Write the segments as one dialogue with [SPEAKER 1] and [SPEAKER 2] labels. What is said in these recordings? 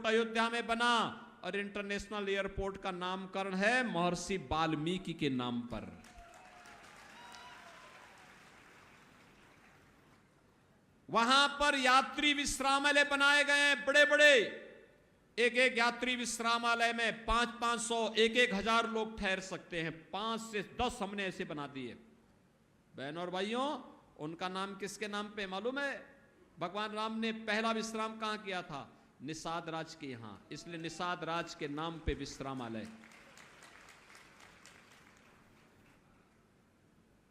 [SPEAKER 1] Airport Ayodhya में बना और इंटरनेशनल एयरपोर्ट का नामकरण है महर्षि वाल्मीकि के नाम पर। वहां पर यात्री विश्रामालय बनाए गए हैं, बड़े बड़े। एक एक यात्री विश्रामालय में 500 1,000 लोग ठहर सकते हैं। 5 से 10 हमने ऐसे बना दिए। बहनों और भाइयों, उनका नाम किसके नाम पे मालूम है? भगवान राम ने पहला विश्राम कहां किया था? निषाद राज के यहां, इसलिए निषाद राज के नाम पे विश्रामालय।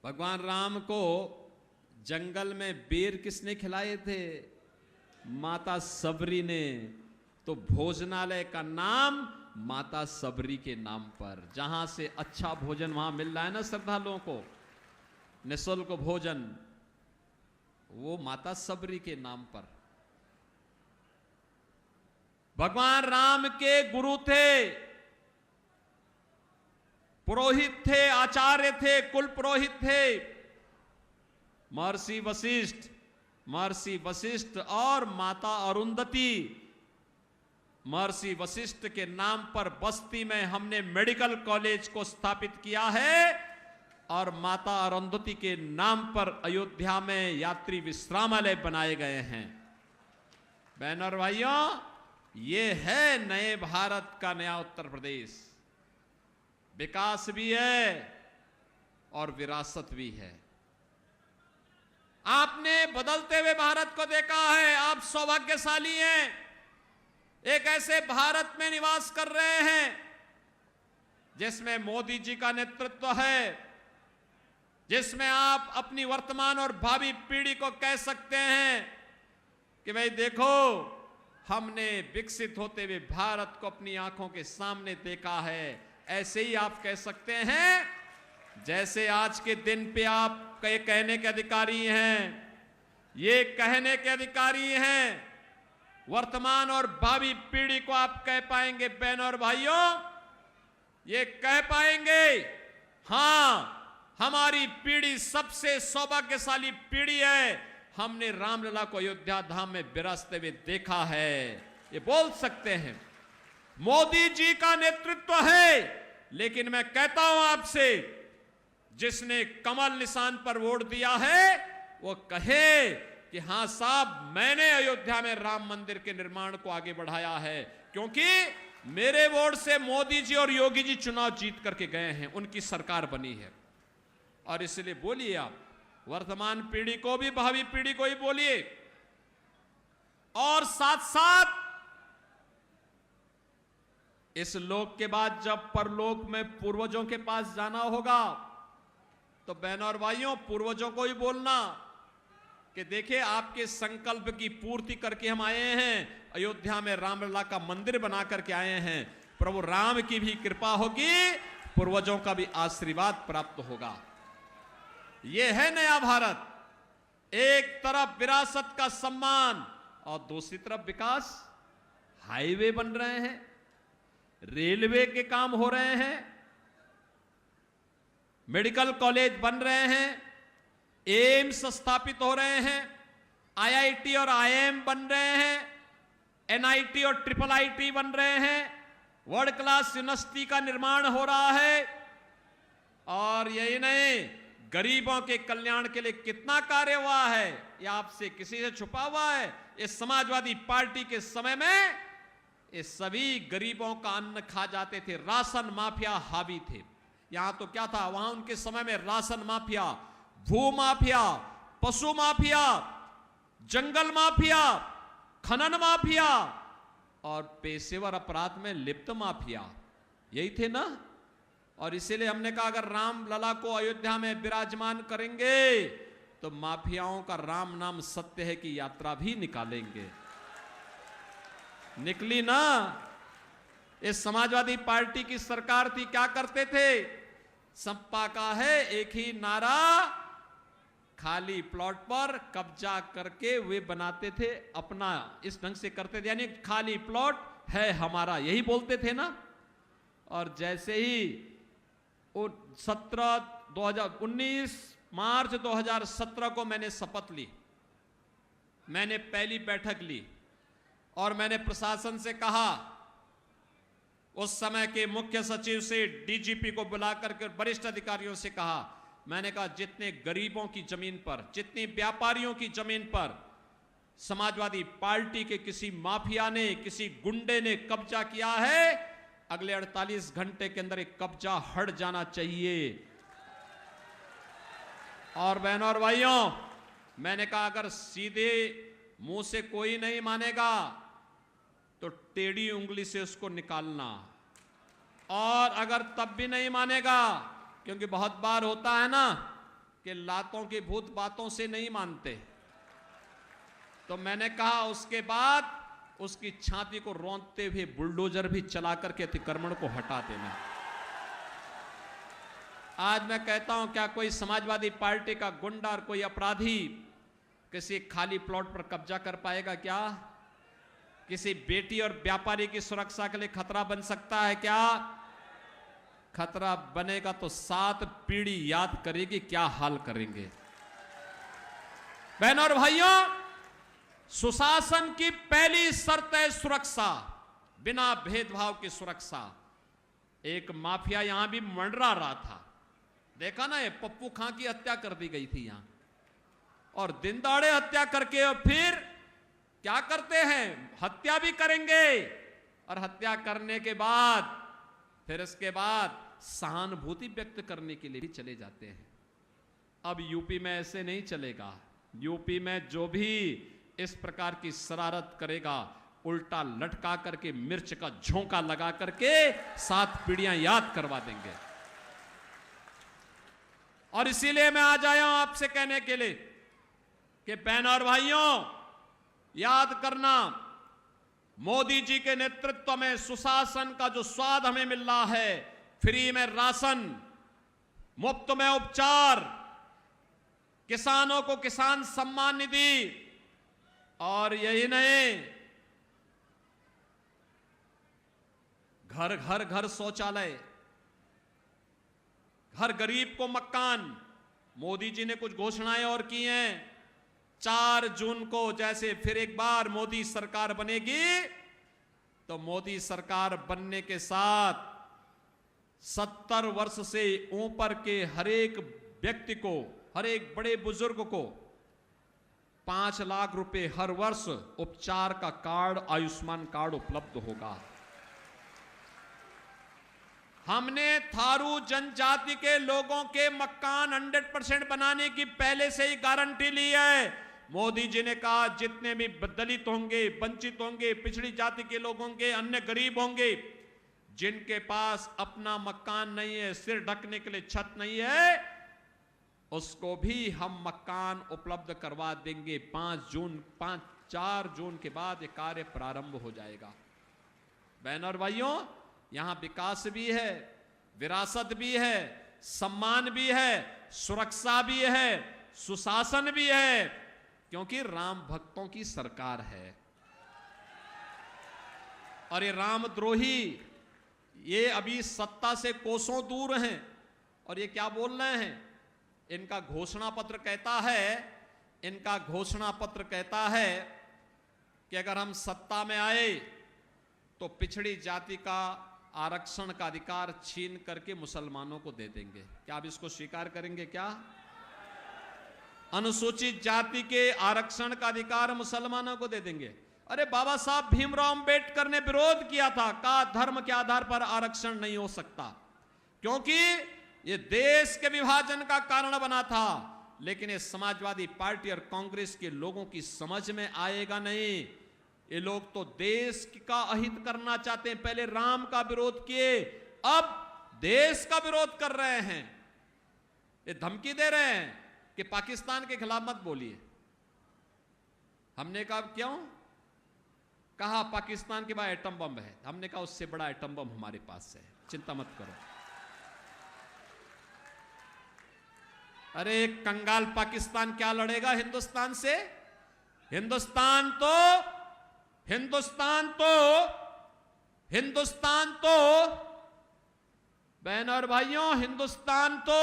[SPEAKER 1] भगवान राम को जंगल में बेर किसने खिलाए थे? माता सबरी ने। तो भोजनालय का नाम माता सबरी के नाम पर। जहां से अच्छा भोजन वहां मिल रहा है ना श्रद्धालुओं को, निःशुल्क भोजन, वो माता सबरी के नाम पर। भगवान राम के गुरु थे, पुरोहित थे, आचार्य थे, कुल पुरोहित थे महर्षि वशिष्ठ। महर्षि वशिष्ठ और माता अरुंधति। महर्षि वशिष्ठ के नाम पर बस्ती में हमने मेडिकल कॉलेज को स्थापित किया है और माता अरुंधति के नाम पर अयोध्या में यात्री विश्रामालय बनाए गए हैं। बहनों और भाइयों, ये है नए भारत का नया उत्तर प्रदेश। विकास भी है और विरासत भी है। आपने बदलते हुए भारत को देखा है। आप सौभाग्यशाली हैं, एक ऐसे भारत में निवास कर रहे हैं जिसमें मोदी जी का नेतृत्व है, जिसमें आप अपनी वर्तमान और भावी पीढ़ी को कह सकते हैं कि भाई देखो, हमने विकसित होते हुए भारत को अपनी आंखों के सामने देखा है। ऐसे ही आप कह सकते हैं जैसे आज के दिन पे आप कहने के अधिकारी हैं, ये कहने के अधिकारी हैं, वर्तमान और भावी पीढ़ी को आप कह पाएंगे बहनों और भाइयों, ये कह पाएंगे हां, हमारी पीढ़ी सबसे सौभाग्यशाली पीढ़ी है। हमने रामलला को अयोध्या धाम में विराजते हुए देखा है। ये बोल सकते हैं। मोदी जी का नेतृत्व है, लेकिन मैं कहता हूं आपसे, जिसने कमल निशान पर वोट दिया है वो कहे कि हां साहब, मैंने अयोध्या में राम मंदिर के निर्माण को आगे बढ़ाया है, क्योंकि मेरे वोट से मोदी जी और योगी जी चुनाव जीत करके गए हैं, उनकी सरकार बनी है। और इसलिए बोलिए, आप वर्तमान पीढ़ी को भी, भावी पीढ़ी को ही बोलिए। और साथ साथ इस लोक के बाद जब परलोक में पूर्वजों के पास जाना होगा, तो बहनों और भाइयों, पूर्वजों को ही बोलना कि देखिए, आपके संकल्प की पूर्ति करके हम आए हैं। अयोध्या में रामलला का मंदिर बना करके आए हैं। प्रभु राम की भी कृपा होगी, पूर्वजों का भी आशीर्वाद प्राप्त होगा। यह है नया भारत। एक तरफ विरासत का सम्मान और दूसरी तरफ विकास। हाईवे बन रहे हैं, रेलवे के काम हो रहे हैं, मेडिकल कॉलेज बन रहे हैं, एम्स स्थापित हो रहे हैं, आईआईटी और आईएम बन रहे हैं, एनआईटी और ट्रिपल आईटी बन रहे हैं, वर्ल्ड क्लास यूनिवर्सिटी का निर्माण हो रहा है। और यही नहीं, गरीबों के कल्याण के लिए कितना कार्य हुआ है, यह आपसे किसी से छुपा हुआ है? इस समाजवादी पार्टी के समय में ये सभी गरीबों का अन्न खा जाते थे। राशन माफिया हावी थे। यहां तो क्या था, वहां उनके समय में राशन माफिया, भू माफिया, पशु माफिया, जंगल माफिया, खनन माफिया और पेशेवर अपराध में लिप्त माफिया, यही थे ना। और इसीलिए हमने कहा, अगर राम लला को अयोध्या में विराजमान करेंगे तो माफियाओं का राम नाम सत्य है की यात्रा भी निकालेंगे। निकली ना। इस समाजवादी पार्टी की सरकार थी, क्या करते थे? सपा का है एक ही नारा, खाली प्लॉट पर कब्जा करके वे बनाते थे अपना, इस ढंग से करते थे, यानी खाली प्लॉट है हमारा, यही बोलते थे ना। और जैसे ही 19 मार्च 2017 को मैंने शपथ ली, मैंने पहली बैठक ली, और मैंने प्रशासन से कहा, उस समय के मुख्य सचिव से डीजीपी को बुलाकर के वरिष्ठ अधिकारियों से कहा, मैंने कहा जितने गरीबों की जमीन पर, जितनी व्यापारियों की जमीन पर समाजवादी पार्टी के किसी माफिया ने, किसी गुंडे ने कब्जा किया है, अगले 48 घंटे के अंदर एक कब्जा हट जाना चाहिए। और बहनों और भाइयों, मैंने कहा अगर सीधे मुंह से कोई नहीं मानेगा तो टेढ़ी उंगली से उसको निकालना, और अगर तब भी नहीं मानेगा, क्योंकि बहुत बार होता है ना कि लातों के भूत बातों से नहीं मानते, तो मैंने कहा उसके बाद उसकी छाती को रौंदते हुए बुलडोजर भी चला करके अतिक्रमण को हटा देना। आज मैं कहता हूं, क्या कोई समाजवादी पार्टी का गुंडा और कोई अपराधी किसी खाली प्लॉट पर कब्जा कर पाएगा क्या? किसी बेटी और व्यापारी की सुरक्षा के लिए खतरा बन सकता है क्या? खतरा बनेगा तो 7 पीढ़ी याद करेगी क्या हाल करेंगे। बहनों और भाइयों, सुशासन की पहली शर्त है सुरक्षा, बिना भेदभाव की सुरक्षा। एक माफिया यहां भी मंडरा रहा था, देखा ना, ये पप्पू खां की हत्या कर दी गई थी यहां, और दिन दहाड़े हत्या करके और फिर क्या करते हैं, हत्या भी करेंगे, और हत्या करने के बाद फिर इसके बाद सहानुभूति व्यक्त करने के लिए भी चले जाते हैं। अब यूपी में ऐसे नहीं चलेगा। यूपी में जो भी इस प्रकार की शरारत करेगा, उल्टा लटका करके मिर्च का झोंका लगा करके 7 पीढ़ियां याद करवा देंगे। और इसीलिए मैं आज आया हूं आपसे कहने के लिए कि बहनों और भाइयों, याद करना, मोदी जी के नेतृत्व में सुशासन का जो स्वाद हमें मिल रहा है, फ्री में राशन, मुफ्त में उपचार, किसानों को किसान सम्मान निधि, और यही नहीं, घर घर घर शौचालय, हर गरीब को मकान। मोदी जी ने कुछ घोषणाएं और की हैं। 4 जून को जैसे फिर एक बार मोदी सरकार बनेगी, तो मोदी सरकार बनने के साथ 70 वर्ष से ऊपर के हर एक व्यक्ति को, हर एक बड़े बुजुर्ग को 5 लाख रुपए हर वर्ष उपचार का कार्ड, आयुष्मान कार्ड उपलब्ध होगा। हमने थारू जनजाति के लोगों के मकान 100% बनाने की पहले से ही गारंटी ली है। मोदी जी ने कहा जितने भी दलित होंगे, वंचित होंगे, पिछड़ी जाति के लोग होंगे, अन्य गरीब होंगे, जिनके पास अपना मकान नहीं है, सिर ढकने के लिए छत नहीं है, उसको भी हम मकान उपलब्ध करवा देंगे। 4 जून के बाद ये कार्य प्रारंभ हो जाएगा। बहनों और भाइयों, यहां विकास भी है, विरासत भी है, सम्मान भी है, सुरक्षा भी है, सुशासन भी है, क्योंकि राम भक्तों की सरकार है। और ये रामद्रोही, ये अभी सत्ता से कोसों दूर हैं, और ये क्या बोल रहे हैं, इनका घोषणा पत्र कहता है कि अगर हम सत्ता में आए तो पिछड़ी जाति का आरक्षण का अधिकार छीन करके मुसलमानों को दे देंगे। क्या आप इसको स्वीकार करेंगे? क्या अनुसूचित जाति के आरक्षण का अधिकार मुसलमानों को दे देंगे? अरे बाबा साहब भीमराव अंबेडकर ने विरोध किया था, कहा धर्म के आधार पर आरक्षण नहीं हो सकता, क्योंकि ये देश के विभाजन का कारण बना था। लेकिन ये समाजवादी पार्टी और कांग्रेस के लोगों की समझ में आएगा नहीं। ये लोग तो देश का अहित करना चाहते हैं। पहले राम का विरोध किए, अब देश का विरोध कर रहे हैं। ये धमकी दे रहे हैं कि पाकिस्तान के खिलाफ मत बोलिए। हमने कहा क्यों? कहा पाकिस्तान के पास एटम बम है। हमने कहा उससे बड़ा एटम बम हमारे पास है, चिंता मत करो। अरे कंगाल पाकिस्तान क्या लड़ेगा हिंदुस्तान से? हिंदुस्तान तो बहनों और भाइयों, हिंदुस्तान तो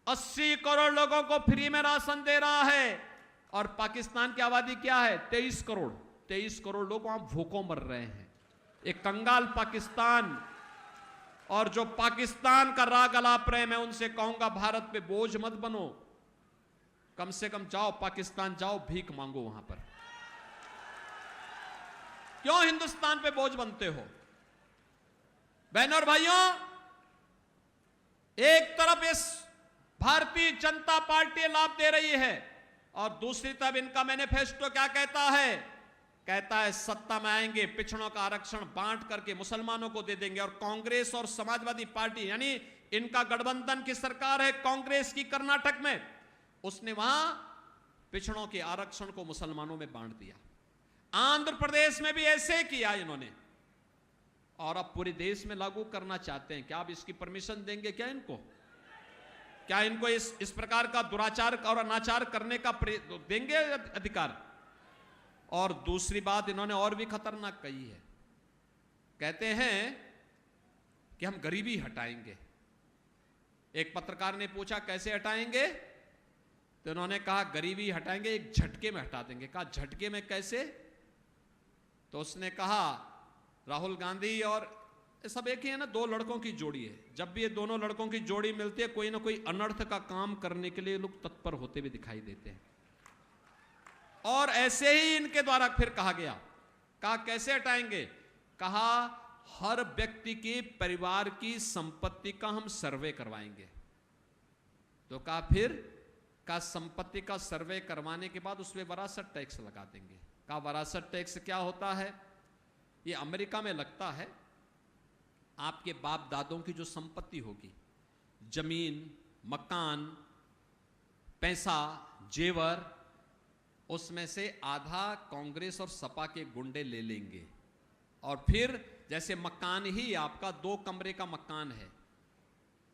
[SPEAKER 1] 80 करोड़ लोगों को फ्री में राशन दे रहा है, और पाकिस्तान की आबादी क्या है? 23 करोड़। 23 करोड़ लोग वहां भूखों मर रहे हैं। एक कंगाल पाकिस्तान, और जो पाकिस्तान का राग अलाप रहे, मैं उनसे कहूंगा भारत पे बोझ मत बनो, कम से कम जाओ पाकिस्तान, जाओ भीख मांगो वहां पर। क्यों हिंदुस्तान पे बोझ बनते हो? बहनों और भाइयों, एक तरफ इस भारतीय जनता पार्टी लाभ दे रही है और दूसरी तरफ इनका मैनिफेस्टो क्या कहता है? कहता है सत्ता में आएंगे, पिछड़ों का आरक्षण बांट करके मुसलमानों को दे देंगे। और कांग्रेस और समाजवादी पार्टी, यानी इनका गठबंधन की सरकार है कांग्रेस की कर्नाटक में, उसने वहां पिछड़ों के आरक्षण को मुसलमानों में बांट दिया। आंध्र प्रदेश में भी ऐसे किया इन्होंने, और अब पूरे देश में लागू करना चाहते हैं। क्या आप इसकी परमिशन देंगे? क्या इनको, क्या इनको इस प्रकार का दुराचार और अनाचार करने का देंगे अधिकार? और दूसरी बात इन्होंने और भी खतरनाक कही है, कहते हैं कि हम गरीबी हटाएंगे। एक पत्रकार ने पूछा कैसे हटाएंगे, तो इन्होंने कहा गरीबी हटाएंगे, एक झटके में हटा देंगे। कहा झटके में कैसे? तो उसने कहा राहुल गांधी और सब एक ही है ना, दो लड़कों की जोड़ी है, जब भी ये दोनों लड़कों की जोड़ी मिलती है कोई ना कोई अनर्थ का काम करने के लिए लोग तत्पर होते हुए दिखाई देते हैं। और ऐसे ही इनके द्वारा फिर कहा गया, कहा कैसे हटाएंगे? कहा हर व्यक्ति के परिवार की संपत्ति का हम सर्वे करवाएंगे। तो कहा फिर? कहा संपत्ति का सर्वे करवाने के बाद उसमें वरासत टैक्स लगा देंगे। कहा वरासत टैक्स क्या होता है? ये अमेरिका में लगता है, आपके बाप दादों की जो संपत्ति होगी, जमीन, मकान, पैसा, जेवर, उसमें से आधा कांग्रेस और सपा के गुंडे ले लेंगे। और फिर जैसे मकान ही आपका 2 कमरे का मकान है,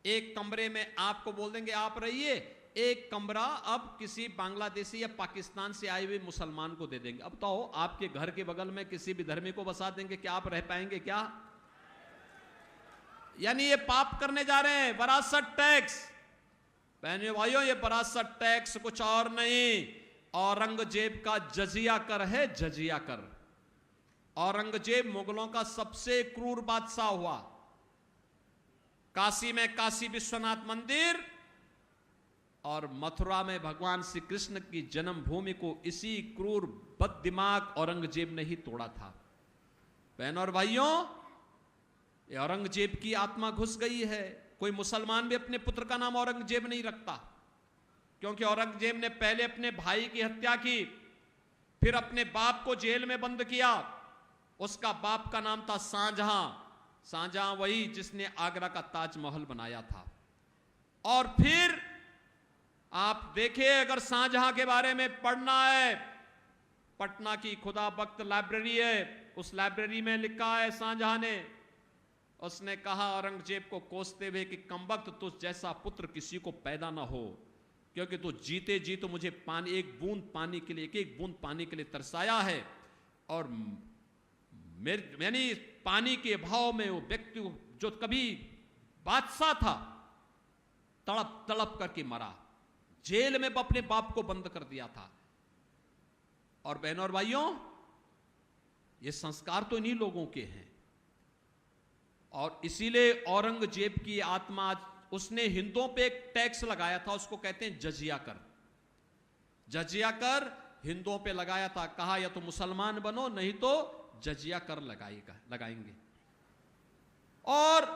[SPEAKER 1] एक कमरे में आपको बोल देंगे आप रहिए, एक कमरा अब किसी बांग्लादेशी या पाकिस्तान से आए हुए मुसलमान को दे देंगे। अब तो आपके घर के बगल में किसी भी धर्मी को बसा देंगे, क्या आप रह पाएंगे क्या? यानी ये पाप करने जा रहे हैं, वरासत टैक्स। बहनों भाइयों, ये वरासत टैक्स कुछ और नहीं, औरंगजेब का जजिया कर है, जजिया कर। औरंगजेब मुगलों का सबसे क्रूर बादशाह हुआ। काशी में काशी विश्वनाथ मंदिर और मथुरा में भगवान श्री कृष्ण की जन्मभूमि को इसी क्रूर बददिमाग औरंगजेब ने ही तोड़ा था। बहनों और भाइयों, ये औरंगजेब की आत्मा घुस गई है। कोई मुसलमान भी अपने पुत्र का नाम औरंगजेब नहीं रखता, क्योंकि औरंगजेब ने पहले अपने भाई की हत्या की, फिर अपने बाप को जेल में बंद किया। उसका बाप का नाम था शाहजहां। शाहजहां वही जिसने आगरा का ताजमहल बनाया था। और फिर आप देखिए, अगर शाहजहां के बारे में पढ़ना है, पटना की खुदा बख्त लाइब्रेरी है, उस लाइब्रेरी में लिखा है शाहजहां ने, उसने कहा औरंगजेब को कोसते हुए कि कमबख्त तुझ जैसा पुत्र किसी को पैदा ना हो, क्योंकि तू जीते जी तो मुझे पानी, एक बूंद पानी के लिए, एक बूंद पानी के लिए तरसाया है, और यानी पानी के अभाव में वो व्यक्ति जो कभी बादशाह था तड़प तड़प करके मरा, जेल में अपने बाप को बंद कर दिया था। और बहनों और भाइयों, ये संस्कार तो इन्हीं लोगों के हैं। और इसीलिए औरंगजेब की आत्मा, उसने हिंदुओं पे एक टैक्स लगाया था, उसको कहते हैं जजिया कर। जजिया कर हिंदुओं पे लगाया था, कहा या तो मुसलमान बनो नहीं तो जजिया कर लगाएंगे। और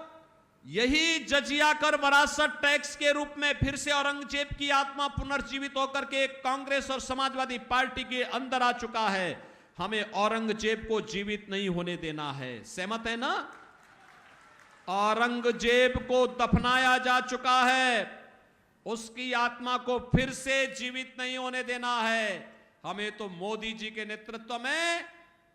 [SPEAKER 1] यही जजिया कर वरासत टैक्स के रूप में फिर से औरंगजेब की आत्मा पुनर्जीवित होकर के कांग्रेस और समाजवादी पार्टी के अंदर आ चुका है। हमें औरंगजेब को जीवित नहीं होने देना है। सहमत है ना? औरंगजेब को दफनाया जा चुका है, उसकी आत्मा को फिर से जीवित नहीं होने देना है। हमें तो मोदी जी के नेतृत्व में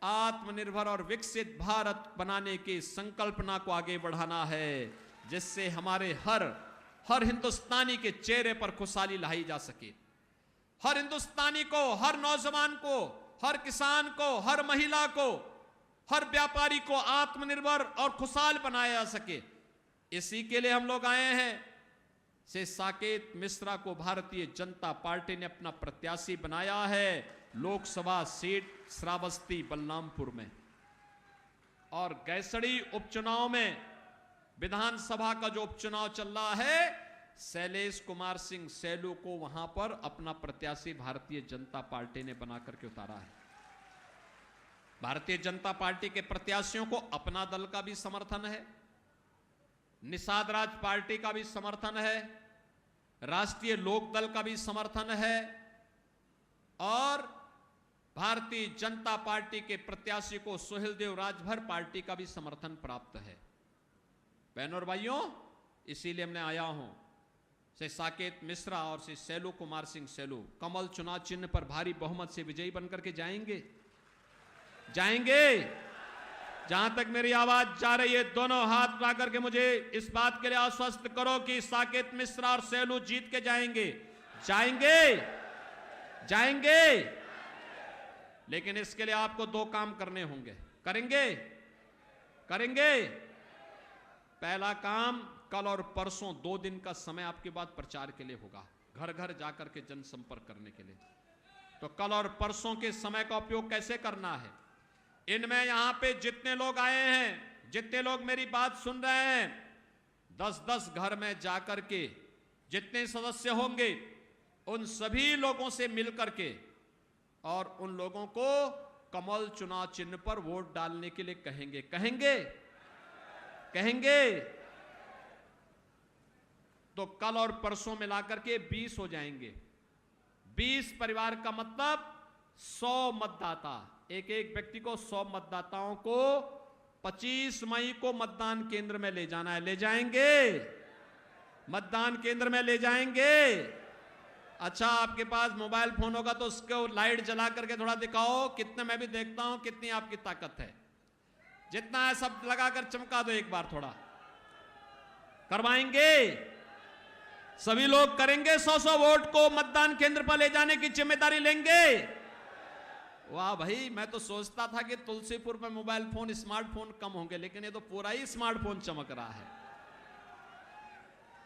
[SPEAKER 1] आत्मनिर्भर और विकसित भारत बनाने की संकल्पना को आगे बढ़ाना है, जिससे हमारे हर हिंदुस्तानी के चेहरे पर खुशहाली लाई जा सके। हर हिंदुस्तानी को, हर नौजवान को, हर किसान को, हर महिला को, हर व्यापारी को आत्मनिर्भर और खुशहाल बनाया जा सके। इसी के लिए हम लोग आए हैं। से साकेत मिश्रा को भारतीय जनता पार्टी ने अपना प्रत्याशी बनाया है। लोकसभा सीट श्रावस्ती बलरामपुर में, और गैसड़ी उपचुनाव में विधानसभा का जो उपचुनाव चल रहा है, शैलेश कुमार सिंह सैलू को वहां पर अपना प्रत्याशी भारतीय जनता पार्टी ने बना करके उतारा है। भारतीय जनता पार्टी के प्रत्याशियों को अपना दल का भी समर्थन है, निषाद राज पार्टी का भी समर्थन है, राष्ट्रीय लोक दल का भी समर्थन है, और भारतीय जनता पार्टी के प्रत्याशी को सुहेलदेव राजभर पार्टी का भी समर्थन प्राप्त है। बहनों और भाइयों, इसीलिए हमने आया हूं, श्री साकेत मिश्रा और श्री सैलू कुमार सिंह सैलू कमल चुनाव चिन्ह पर भारी बहुमत से विजयी बनकर के जाएंगे। जहां तक मेरी आवाज जा रही है, दोनों हाथ उठा करके मुझे इस बात के लिए आश्वस्त करो कि साकेत मिश्रा और सैलू जीत के जाएंगे। जाएंगे। लेकिन इसके लिए आपको दो काम करने होंगे। करेंगे। पहला काम, कल और परसों 2 दिन का समय आपके बाद प्रचार के लिए होगा, घर घर जाकर के जनसंपर्क करने के लिए। तो कल और परसों के समय का उपयोग कैसे करना है? इनमें यहां पे जितने लोग आए हैं, जितने लोग मेरी बात सुन रहे हैं, 10-10 घर में जाकर के जितने सदस्य होंगे उन सभी लोगों से मिलकर के और उन लोगों को कमल चुनाव चिन्ह पर वोट डालने के लिए कहेंगे। तो कल और परसों मिलाकर के 20 हो जाएंगे। 20 परिवार का मतलब 100 मतदाता, एक व्यक्ति को 100 मतदाताओं को 25 मई को मतदान केंद्र में ले जाना है। ले जाएंगे? मतदान केंद्र में ले जाएंगे। अच्छा, आपके पास मोबाइल फोन होगा तो उसको लाइट जला करके थोड़ा दिखाओ, कितने, मैं भी देखता हूं कितनी आपकी ताकत है। जितना है सब लगाकर चमका दो एक बार, थोड़ा करवाएंगे। सभी लोग करेंगे 100-100 वोट को मतदान केंद्र पर ले जाने की जिम्मेदारी लेंगे। वाह भाई, मैं तो सोचता था कि तुलसीपुर में मोबाइल फोन, स्मार्टफोन कम होंगे, लेकिन ये तो पूरा ही स्मार्टफोन चमक रहा है।